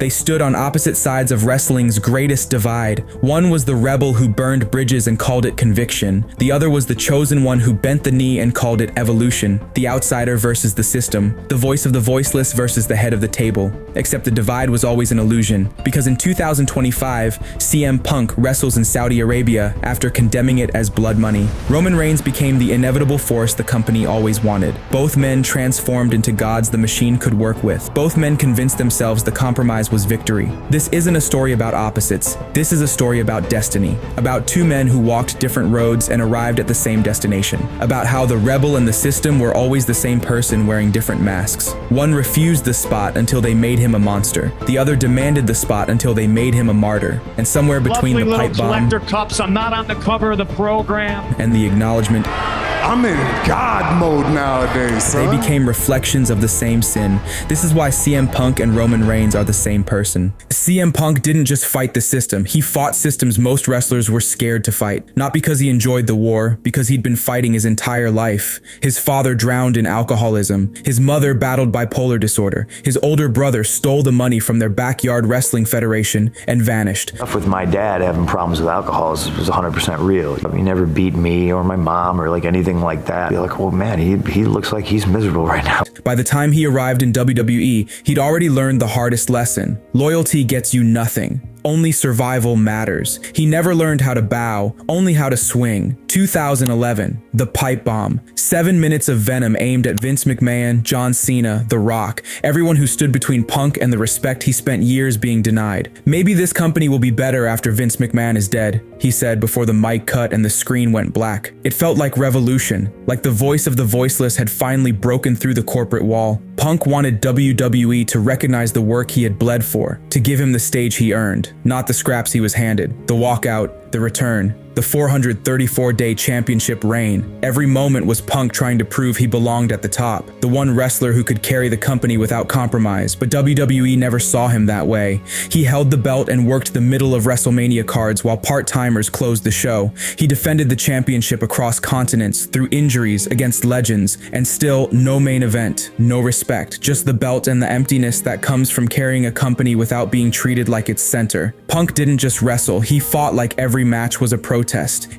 They stood on opposite sides of wrestling's greatest divide. One was the rebel who burned bridges and called it conviction. The other was the chosen one who bent the knee and called it evolution. The outsider versus the system. The voice of the voiceless versus the head of the table. Except the divide was always an illusion, because in 2025, CM Punk wrestles in Saudi Arabia after condemning it as blood money. Roman Reigns became the inevitable force the company always wanted. Both men transformed into gods the machine could work with. Both men convinced themselves the compromise was victory. This isn't a story about opposites. This is a story about destiny. About two men who walked different roads and arrived at the same destination. About how the rebel and the system were always the same person wearing different masks. One refused the spot until they made him a monster. The other demanded the spot until they made him a martyr. And somewhere between the pipe bomb cups, I'm not on the cover of the program, and the acknowledgement, I'm in God mode nowadays, son. They became reflections of the same sin. This is why CM Punk and Roman Reigns are the same person. CM Punk didn't just fight the system. He fought systems most wrestlers were scared to fight. Not because he enjoyed the war, because he'd been fighting his entire life. His father drowned in alcoholism. His mother battled bipolar disorder. His older brother stole the money from their backyard wrestling federation and vanished. With my dad having problems with alcohol was 100% real. He never beat me or my mom or like anything like that. Be like, well, man, he looks like he's miserable right now. By the time he arrived in WWE, he'd already learned the hardest lesson. Loyalty gets you nothing. Only survival matters. He never learned how to bow, only how to swing. 2011, the pipe bomb. 7 minutes of venom aimed at Vince McMahon, John Cena, The Rock, everyone who stood between Punk and the respect he spent years being denied. Maybe this company will be better after Vince McMahon is dead, he said before the mic cut and the screen went black. It felt like revolution, like the voice of the voiceless had finally broken through the corporate wall. Punk wanted WWE to recognize the work he had bled for, to give him the stage he earned. Not the scraps he was handed, the walkout, the return, the 434-day championship reign. Every moment was Punk trying to prove he belonged at the top, the one wrestler who could carry the company without compromise, but WWE never saw him that way. He held the belt and worked the middle of WrestleMania cards while part-timers closed the show. He defended the championship across continents, through injuries, against legends, and still no main event, no respect, just the belt and the emptiness that comes from carrying a company without being treated like its center. Punk didn't just wrestle, he fought like every match was a protest,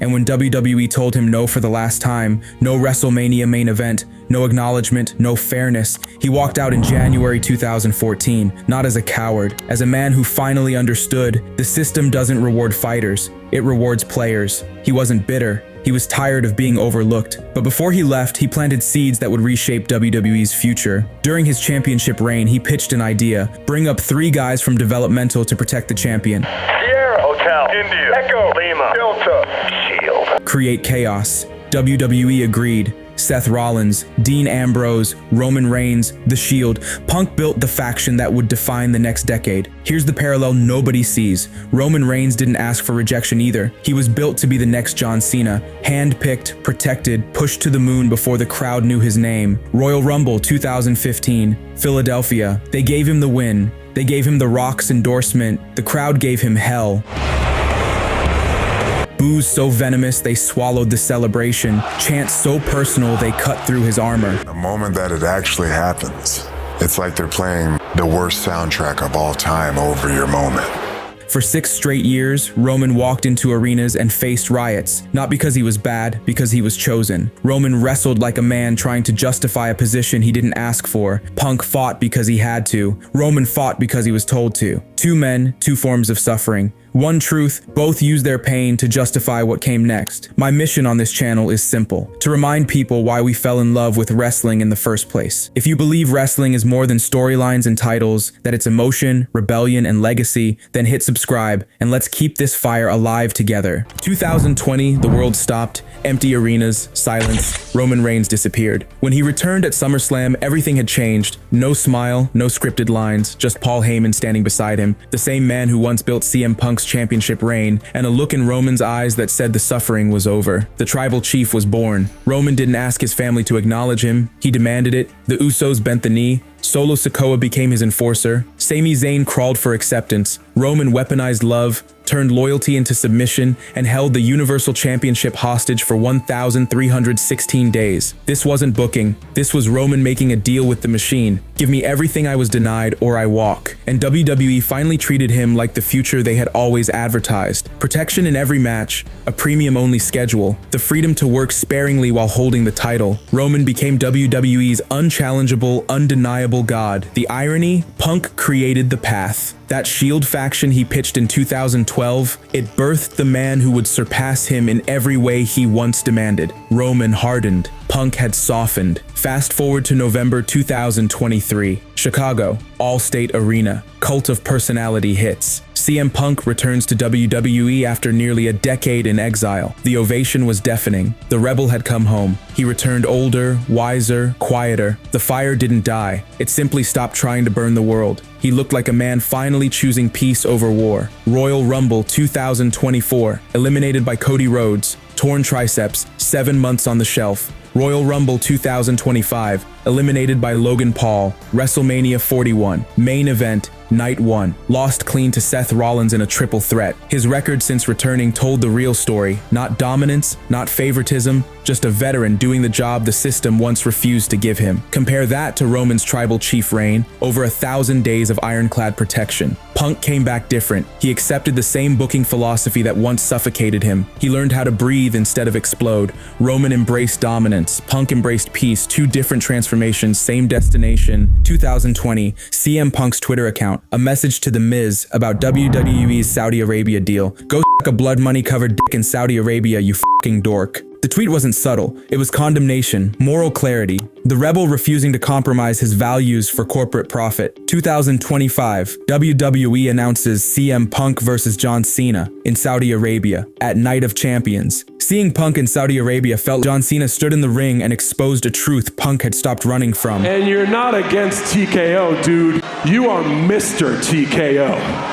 and when WWE told him no for the last time, no WrestleMania main event, no acknowledgement, no fairness, he walked out in January 2014, not as a coward, as a man who finally understood the system doesn't reward fighters, it rewards players. He wasn't bitter. He was tired of being overlooked. But before he left, he planted seeds that would reshape WWE's future. During his championship reign, he pitched an idea: bring up 3 guys from developmental to protect the champion. Sierra, Hotel, India, Echo, Lima, Delta, Shield. Create chaos. WWE agreed. Seth Rollins, Dean Ambrose, Roman Reigns, The Shield. Punk built the faction that would define the next decade. Here's the parallel nobody sees. Roman Reigns didn't ask for rejection either. He was built to be the next John Cena. Handpicked, protected, pushed to the moon before the crowd knew his name. Royal Rumble 2015, Philadelphia. They gave him the win. They gave him The Rock's endorsement. The crowd gave him hell. Boos so venomous they swallowed the celebration. Chants so personal they cut through his armor. The moment that it actually happens, it's like they're playing the worst soundtrack of all time over your moment. For 6 straight years, Roman walked into arenas and faced riots, not because he was bad, because he was chosen. Roman wrestled like a man trying to justify a position he didn't ask for. Punk fought because he had to. Roman fought because he was told to. 2 men, 2 forms of suffering. One truth, both use their pain to justify what came next. My mission on this channel is simple: to remind people why we fell in love with wrestling in the first place. If you believe wrestling is more than storylines and titles, that it's emotion, rebellion, and legacy, then hit subscribe and let's keep this fire alive together. 2020, the world stopped, empty arenas, silence, Roman Reigns disappeared. When he returned at SummerSlam, everything had changed. No smile, no scripted lines, just Paul Heyman standing beside him, the same man who once built CM Punk's championship reign, and a look in Roman's eyes that said the suffering was over. The tribal chief was born. Roman didn't ask his family to acknowledge him, he demanded it. The Usos bent the knee. Solo Sikoa became his enforcer. Sami Zayn crawled for acceptance. Roman weaponized love, turned loyalty into submission, and held the Universal Championship hostage for 1,316 days. This wasn't booking. This was Roman making a deal with the machine. Give me everything I was denied or I walk. And WWE finally treated him like the future they had always advertised. Protection in every match, a premium-only schedule, the freedom to work sparingly while holding the title. Roman became WWE's unchallengeable, undeniable god. The irony? Punk created the path. That Shield faction he pitched in 2012, it birthed the man who would surpass him in every way he once demanded. Roman hardened. Punk had softened. Fast forward to November 2023. Chicago, All-State Arena. Cult of Personality hits. CM Punk returns to WWE after nearly a decade in exile. The ovation was deafening. The Rebel had come home. He returned older, wiser, quieter. The fire didn't die. It simply stopped trying to burn the world. He looked like a man finally choosing peace over war. Royal Rumble 2024. Eliminated by Cody Rhodes. Torn triceps. 7 months on the shelf. Royal Rumble 2025, eliminated by Logan Paul. WrestleMania 41, main event, Night 1, lost clean to Seth Rollins in a triple threat. His record since returning told the real story, not dominance, not favoritism, just a veteran doing the job the system once refused to give him. Compare that to Roman's tribal chief reign, over 1,000 days of ironclad protection. Punk came back different. He accepted the same booking philosophy that once suffocated him. He learned how to breathe instead of explode. Roman embraced dominance. Punk embraced peace. Two different transformations, same destination. 2020, CM Punk's Twitter account. A message to The Miz about WWE's Saudi Arabia deal. Go suck a blood money covered dick in Saudi Arabia, you fucking dork. The tweet wasn't subtle. It was condemnation, moral clarity. The Rebel refusing to compromise his values for corporate profit. 2025, WWE announces CM Punk versus John Cena in Saudi Arabia at Night of Champions. Seeing Punk in Saudi Arabia felt John Cena stood in the ring and exposed a truth Punk had stopped running from. And you're not against TKO, dude. You are Mr. TKO.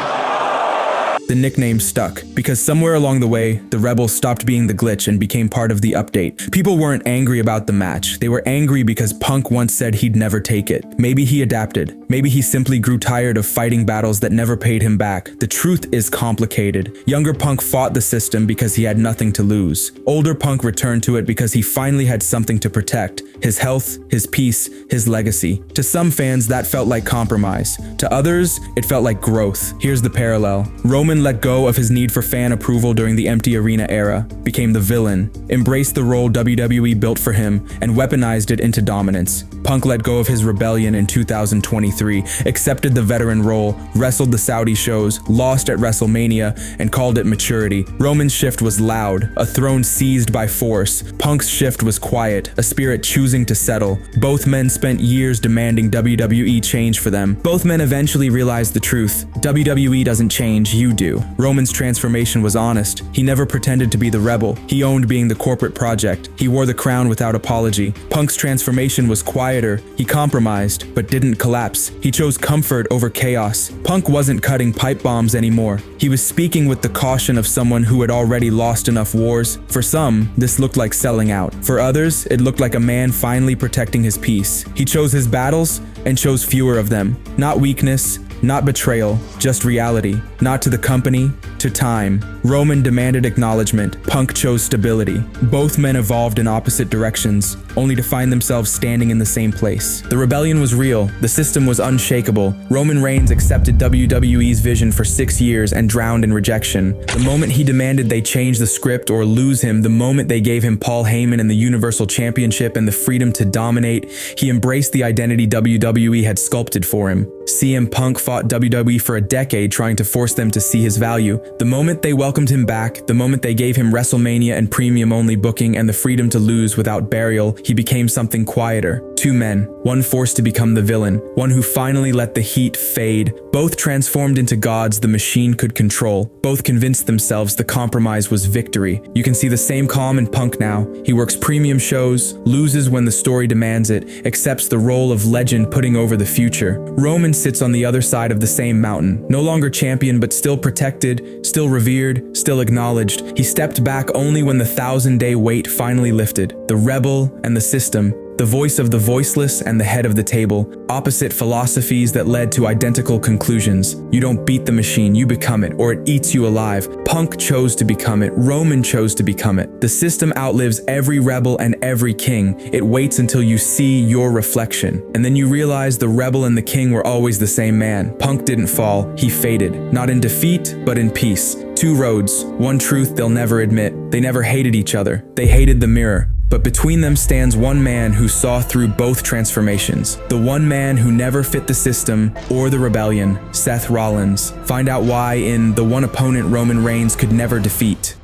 The nickname stuck, because somewhere along the way, the Rebel stopped being the glitch and became part of the update. People weren't angry about the match. They were angry because Punk once said he'd never take it. Maybe he adapted. Maybe he simply grew tired of fighting battles that never paid him back. The truth is complicated. Younger Punk fought the system because he had nothing to lose. Older Punk returned to it because he finally had something to protect. His health, his peace, his legacy. To some fans, that felt like compromise. To others, it felt like growth. Here's the parallel. Roman let go of his need for fan approval during the empty arena era, became the villain, embraced the role WWE built for him, and weaponized it into dominance. Punk let go of his rebellion in 2023, accepted the veteran role, wrestled the Saudi shows, lost at WrestleMania, and called it maturity. Roman's shift was loud, a throne seized by force. Punk's shift was quiet, a spirit choosing to settle. Both men spent years demanding WWE change for them. Both men eventually realized the truth. WWE doesn't change, you do. Roman's transformation was honest. He never pretended to be the rebel. He owned being the corporate project. He wore the crown without apology. Punk's transformation was quieter. He compromised, but didn't collapse. He chose comfort over chaos. Punk wasn't cutting pipe bombs anymore. He was speaking with the caution of someone who had already lost enough wars. For some, this looked like selling out. For others, it looked like a man finally protecting his peace. He chose his battles and chose fewer of them. Not weakness, not betrayal, just reality. Not to the company, to time. Roman demanded acknowledgement. Punk chose stability. Both men evolved in opposite directions, only to find themselves standing in the same place. The rebellion was real. The system was unshakable. Roman Reigns accepted WWE's vision for 6 years and drowned in rejection. The moment he demanded they change the script or lose him, the moment they gave him Paul Heyman and the Universal Championship and the freedom to dominate, he embraced the identity WWE had sculpted for him. CM Punk fought WWE for a decade trying to force them to see his value. The moment they welcomed him back, the moment they gave him WrestleMania and premium-only booking and the freedom to lose without burial, he became something quieter. Two men, one forced to become the villain, one who finally let the heat fade. Both transformed into gods the machine could control. Both convinced themselves the compromise was victory. You can see the same calm in Punk now. He works premium shows, loses when the story demands it, accepts the role of legend putting over the future. Roman sits on the other side of the same mountain, no longer champion but still protected, still revered, still acknowledged. He stepped back only when the 1,000-day wait finally lifted. The rebel and the system, the voice of the voiceless and the head of the table, opposite philosophies that led to identical conclusions. You don't beat the machine, you become it, or it eats you alive. Punk chose to become it, Roman chose to become it. The system outlives every rebel and every king. It waits until you see your reflection. And then you realize the rebel and the king were always the same man. Punk didn't fall, he faded. Not in defeat, but in peace. Two roads, one truth they'll never admit. They never hated each other, they hated the mirror. But between them stands one man who saw through both transformations. The one man who never fit the system or the rebellion, Seth Rollins. Find out why in The One Opponent Roman Reigns Could Never Defeat.